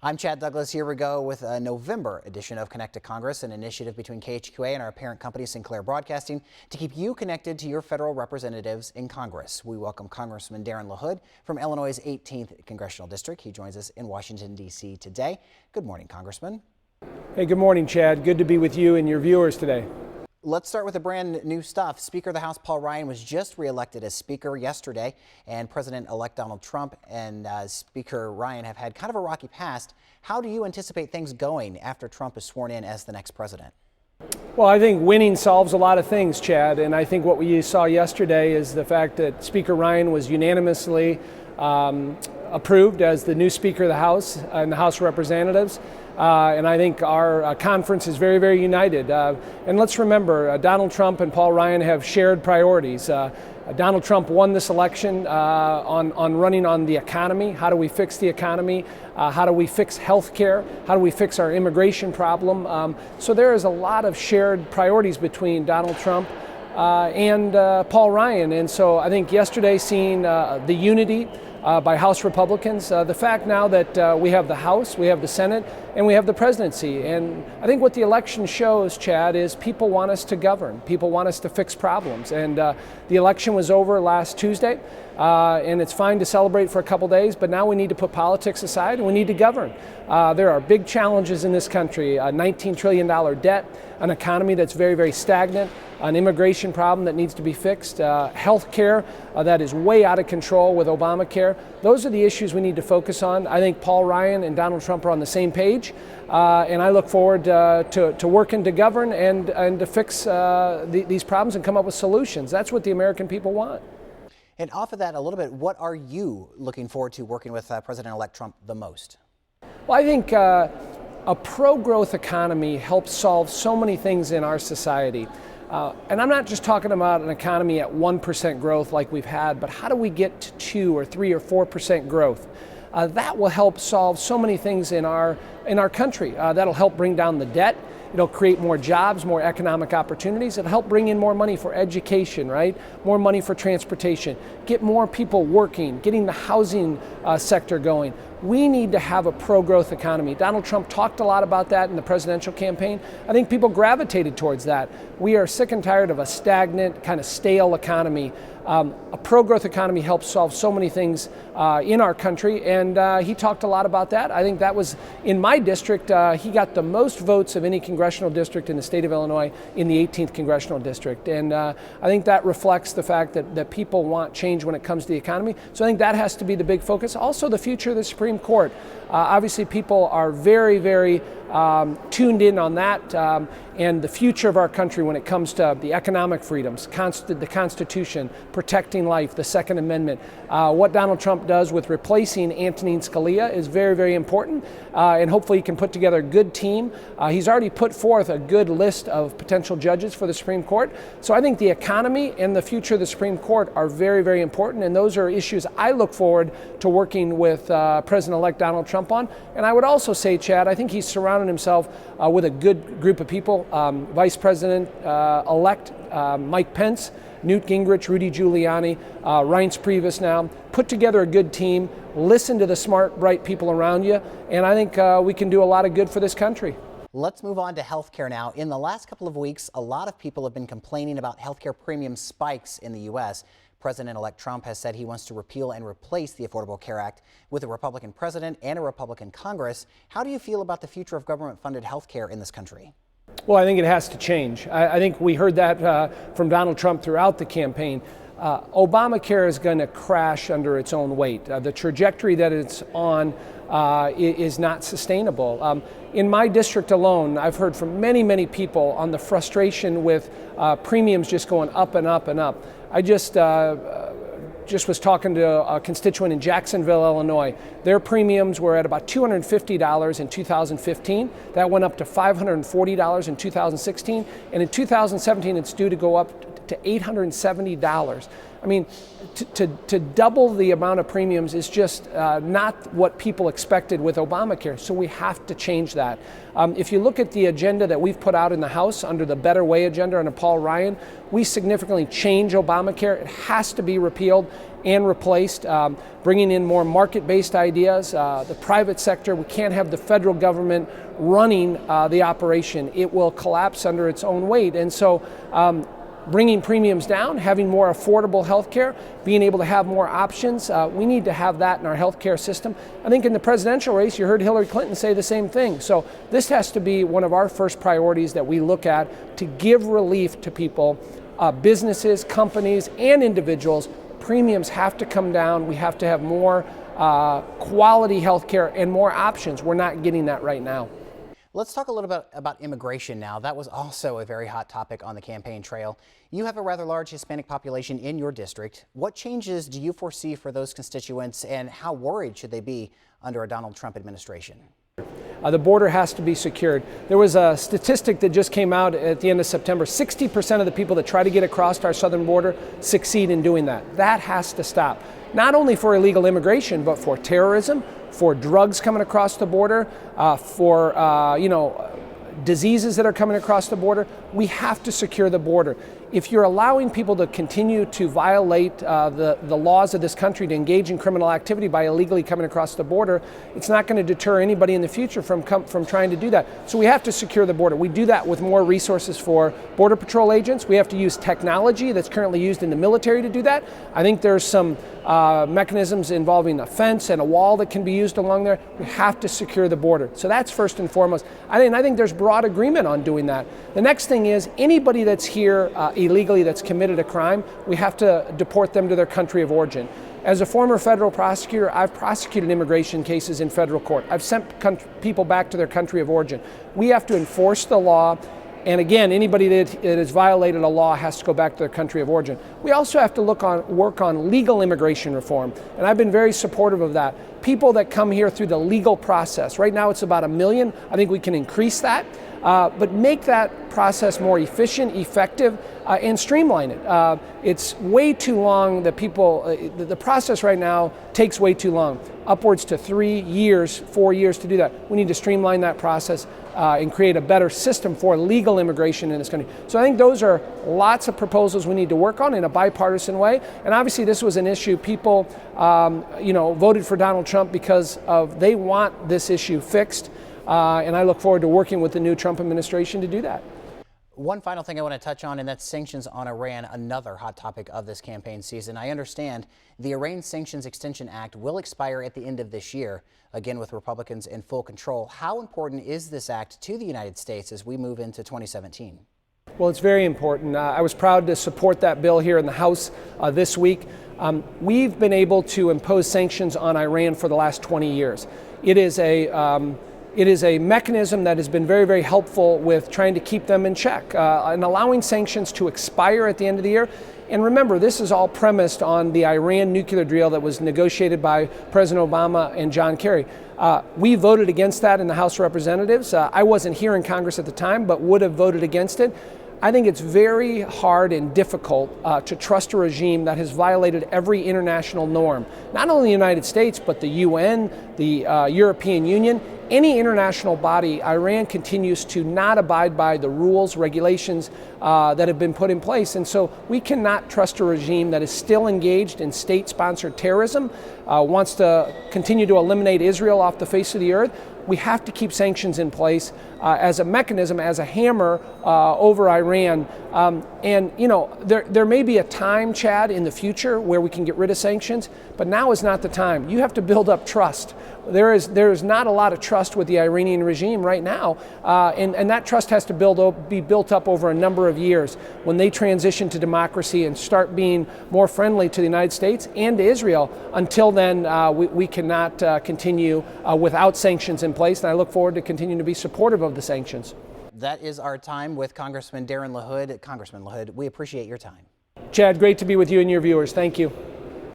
I'm Chad Douglas. Here we go with a November edition of Connect to Congress, an initiative between KHQA and our parent company, Sinclair Broadcasting, to keep you connected to your federal representatives in Congress. We welcome Congressman Darin LaHood from Illinois' 18th Congressional District. He joins us in Washington, D.C. today. Good morning, Congressman. Hey, good morning, Chad. Good to be with you and your viewers today. Let's start with the brand new stuff. Speaker of the House Paul Ryan was just reelected as Speaker yesterday, and President-elect Donald Trump and Speaker Ryan have had kind of a rocky past. How do you anticipate things going after Trump is sworn in as the next president? Well, I think winning solves a lot of things, Chad, and I think what we saw yesterday is the fact that Speaker Ryan was unanimously approved as the new Speaker of the House and the House of Representatives. And I think our conference is very, very united. And let's remember, Donald Trump and Paul Ryan have shared priorities. Donald Trump won this election on running on the economy. How do we fix the economy? How do we fix health care? How do we fix our immigration problem? So there is a lot of shared priorities between Donald Trump and Paul Ryan. And so I think yesterday seeing the unity by House Republicans, the fact now that we have the House, we have the Senate, and we have the presidency. And I think what the election shows, Chad, is people want us to govern. People want us to fix problems. And the election was over last Tuesday, and it's fine to celebrate for a couple days, but now we need to put politics aside and we need to govern. There are big challenges in this country, a $19 trillion debt, an economy that's very, very stagnant, an immigration problem that needs to be fixed, health care that is way out of control with Obamacare. Those are the issues we need to focus on. I think Paul Ryan and Donald Trump are on the same page, and I look forward to working to govern and to fix these problems and come up with solutions. That's what the American people want. And off of that a little bit, what are you looking forward to working with President-elect Trump the most? Well, I think a pro-growth economy helps solve so many things in our society. And I'm not just talking about an economy at 1% growth like we've had, but how do we get to 2 or 3 or 4% growth? That will help solve so many things in our country. That'll help bring down the debt. It'll create more jobs, more economic opportunities. It'll help bring in more money for education, right? More money for transportation. Get more people working, getting the housing sector going. We need to have a pro-growth economy. Donald Trump talked a lot about that in the presidential campaign. I think people gravitated towards that. We are sick and tired of a stagnant, kind of stale economy. A pro-growth economy helps solve so many things in our country, and he talked a lot about that. I think that was, in my district, he got the most votes of any congressional district in the state of Illinois in the 18th Congressional District. And I think that reflects the fact that people want change when it comes to the economy. So I think that has to be the big focus. Also, the future of the Supreme Court. Obviously, people are very, very tuned in on that and the future of our country when it comes to the economic freedoms, the Constitution, protecting life, the Second Amendment. What Donald Trump does with replacing Antonin Scalia is very, very important, and hopefully he can put together a good team. He's already put forth a good list of potential judges for the Supreme Court. So I think the economy and the future of the Supreme Court are very, very important, and those are issues I look forward to working with President-elect Donald Trump on. And I would also say, Chad, I think he's surrounded himself with a good group of people. Vice President-elect Mike Pence, Newt Gingrich, Rudy Giuliani, Reince Priebus now. Put together a good team, listen to the smart, bright people around you, and I think we can do a lot of good for this country. Let's move on to health care now. In the last couple of weeks, a lot of people have been complaining about health care premium spikes in the U.S. President-elect Trump has said he wants to repeal and replace the Affordable Care Act with a Republican president and a Republican Congress. How do you feel about the future of government-funded health care in this country? Well, I think it has to change. I think we heard that from Donald Trump throughout the campaign. Obamacare is going to crash under its own weight. The trajectory that it's on is not sustainable. In my district alone, I've heard from many, many people on the frustration with premiums just going up and up and up. I just was talking to a constituent in Jacksonville, Illinois. Their premiums were at about $250 in 2015. That went up to $540 in 2016. And in 2017, it's due to go up to $870. I mean, to double the amount of premiums is just not what people expected with Obamacare, so we have to change that. If you look at the agenda that we've put out in the House under the Better Way agenda under Paul Ryan, we significantly change Obamacare. It has to be repealed and replaced, bringing in more market-based ideas. The private sector, we can't have the federal government running the operation. It will collapse under its own weight. And so bringing premiums down, having more affordable health care, being able to have more options, we need to have that in our health care system. I think in the presidential race, you heard Hillary Clinton say the same thing. So this has to be one of our first priorities that we look at to give relief to people, businesses, companies, and individuals. Premiums have to come down. We have to have more quality health care and more options. We're not getting that right now. Let's talk a little bit about immigration now. That was also a very hot topic on the campaign trail. You have a rather large Hispanic population in your district. What changes do you foresee for those constituents, and how worried should they be under a Donald Trump administration? The border has to be secured. There was a statistic that just came out at the end of September. 60% of the people that try to get across our southern border succeed in doing that. That has to stop. Not only for illegal immigration, but for terrorism, for drugs coming across the border, for diseases that are coming across the border. We have to secure the border. If you're allowing people to continue to violate the laws of this country, to engage in criminal activity by illegally coming across the border, it's not going to deter anybody in the future from trying to do that. So we have to secure the border. We do that with more resources for Border Patrol agents. We have to use technology that's currently used in the military to do that. I think there's some mechanisms involving a fence and a wall that can be used along there. We have to secure the border. So that's first and foremost. I think there's broad agreement on doing that. The next thing is anybody that's here illegally that's committed a crime, we have to deport them to their country of origin. As a former federal prosecutor, I've prosecuted immigration cases in federal court. I've sent people back to their country of origin. We have to enforce the law. And again, anybody that has violated a law has to go back to their country of origin. We also have to work on legal immigration reform, and I've been very supportive of that. People that come here through the legal process. Right now it's about 1 million. I think we can increase that, but make that process more efficient, effective, and streamline it. It's way too long that the process right now takes way too long, upwards to 3 years, 4 years to do that. We need to streamline that process and create a better system for legal immigration in this country. So I think those are lots of proposals we need to work on in a bipartisan way. And obviously this was an issue people voted for Donald Trump because they want this issue fixed. And I look forward to working with the new Trump administration to do that. One final thing I want to touch on, and that's sanctions on Iran, another hot topic of this campaign season. I understand the Iran Sanctions Extension Act will expire at the end of this year, again with Republicans in full control. How important is this act to the United States as we move into 2017? Well, it's very important. I was proud to support that bill here in the House this week. We've been able to impose sanctions on Iran for the last 20 years. It is a mechanism that has been very, very helpful with trying to keep them in check and allowing sanctions to expire at the end of the year. And remember, this is all premised on the Iran nuclear deal that was negotiated by President Obama and John Kerry. We voted against that in the House of Representatives. I wasn't here in Congress at the time, but would have voted against it. I think it's very hard and difficult to trust a regime that has violated every international norm, not only the United States, but the UN, the European Union, any international body. Iran continues to not abide by the rules, regulations that have been put in place. And so we cannot trust a regime that is still engaged in state-sponsored terrorism, wants to continue to eliminate Israel off the face of the earth. We have to keep sanctions in place as a mechanism, as a hammer over Iran. There may be a time, Chad, in the future where we can get rid of sanctions, but now is not the time. You have to build up trust. There is not a lot of trust with the Iranian regime right now, and that trust has to be built up over a number of years when they transition to democracy and start being more friendly to the United States and to Israel. Until then, we cannot continue without sanctions in place, and I look forward to continuing to be supportive of the sanctions. That is our time with Congressman Darin LaHood. Congressman LaHood, we appreciate your time. Chad, great to be with you and your viewers. Thank you.